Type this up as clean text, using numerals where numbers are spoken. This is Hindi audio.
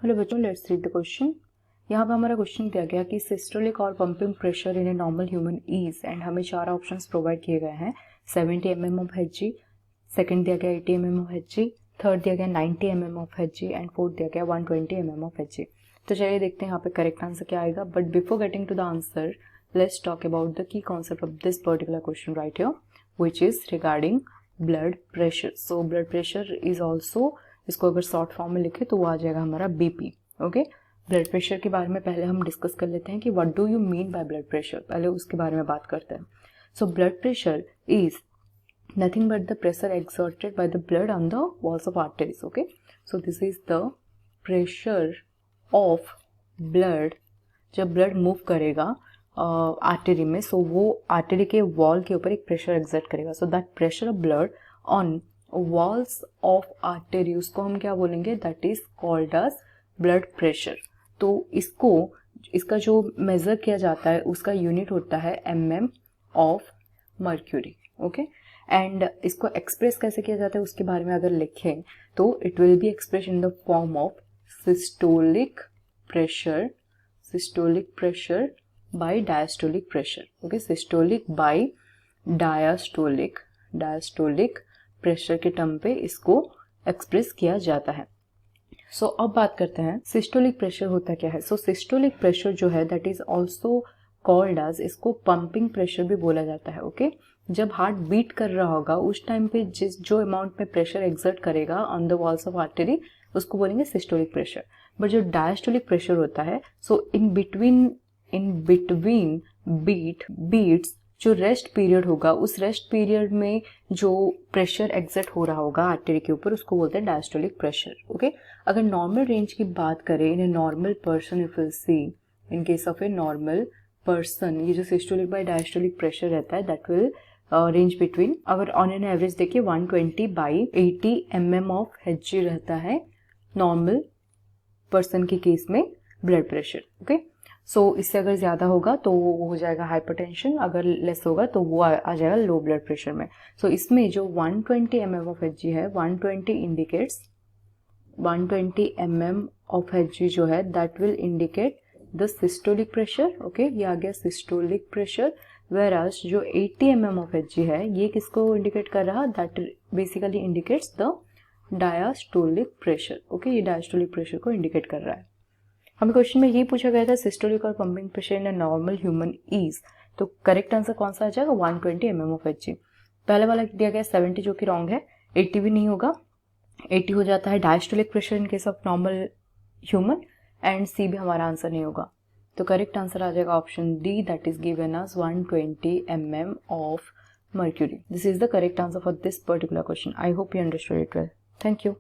हेलो बच्चों, लेट्स रीड द क्वेश्चन। यहाँ पे हमारा क्वेश्चन दिया गया कि सिस्टोलिक और pumping pressure in a normal human is, and हमें 4 ऑप्शंस प्रोवाइड किए गए हैं। 70 mm ऑफ Hg, सेकंड दिया गया 80 mm ऑफ Hg, थर्ड दिया गया 90 mm of Hg and fourth दिया गया 120 mm ऑफ Hg। तो चलिए देखते हैं यहाँ पे करेक्ट आंसर क्या आएगा। But before getting to the answer, let's talk about the key concept of this particular question right here, which is regarding blood pressure. So blood pressure is also, इसको अगर शॉर्ट फॉर्म में लिखे तो वो आ जाएगा हमारा बीपी। ओके, ब्लड प्रेशर के बारे में पहले हम डिस्कस कर लेते हैं कि what do you mean by blood pressure, पहले उसके बारे में बात करते हैं। सो blood pressure is nothing but the pressure exerted by the blood on the walls of arteries. Okay, so this is the pressure of blood. जब ब्लड मूव करेगा आर्टरी में, सो वो आर्टरी के वॉल के ऊपर एक प्रेशर एक्सर्ट करेगा। So that pressure of blood on walls of artery, उसको हम क्या बोलेंगे, that is called as blood pressure. तो इसका जो मेजर किया जाता है उसका यूनिट होता है mm of mercury. Okay, and इसको एक्सप्रेस कैसे किया जाता है उसके बारे में अगर लिखें तो it will be express in the form of systolic pressure by diastolic pressure. Okay, systolic by diastolic pressure के टर्म पे इसको एक्सप्रेस किया जाता है। सो अब बात करते हैं सिस्टोलिक प्रेशर होता क्या है। सो सिस्टोलिक प्रेशर जो है that is also called as, इसको पंपिंग प्रेशर भी बोला जाता है। ओके, जब हार्ट बीट कर रहा होगा उस टाइम पे जो अमाउंट में प्रेशर एक्सर्ट करेगा on the walls of artery उसको बोलेंगे सिस्टोलिक प्रेशर। बट जो डायस्टोलिक प्रेशर होता है, सो इन बिटवीन बीट्स जो रेस्ट पीरियड होगा, उस रेस्ट पीरियड में जो प्रेशर एक्सर्ट हो रहा होगा आर्टरी के ऊपर उसको बोलते हैं डायस्टोलिक प्रेशर। ओके, अगर नॉर्मल रेंज की बात करें, in a normal person if you see, in case of a normal person, ये जो सिस्टोलिक बाय डायस्टोलिक प्रेशर रहता है दैट विल रेंज बिटवीन, अगर ऑन एन एवरेज देखिए 120 बाई 80 mm ऑफ Hg रहता है नॉर्मल पर्सन के केस में ब्लड प्रेशर। ओके, सो इससे अगर ज्यादा होगा तो वो हो जाएगा हाइपरटेंशन, अगर लेस होगा तो वो आ जाएगा लो ब्लड प्रेशर में। सो इसमें जो 120 mm ऑफ Hg है, 120 इंडिकेट्स 120 mm ऑफ Hg जो है that will indicate the systolic pressure. Okay, ये आ गया सिस्टोलिक प्रेशर। वेराज जो 80 mm ऑफ Hg है ये किसको इंडिकेट कर रहा, that basically indicates the diastolic pressure. Okay, ये डायस्टोलिक प्रेशर को इंडिकेट कर रहा है। हमें क्वेश्चन में ये पूछा गया था सिस्टोलिक और pumping pressure in a normal human is, तो करेक्ट आंसर कौन सा आ जाएगा, 120 mm ऑफ Hg। पहले वाला दिया गया 70 जो कि रॉन्ग है, 80 भी नहीं होगा, 80 हो जाता है diastolic pressure in case of normal human, and C भी हमारा आंसर नहीं होगा। तो करेक्ट आंसर आ जाएगा option D, that is given as 120 mm of mercury. This is the correct answer for this particular question. I hope you understood it well. Thank you.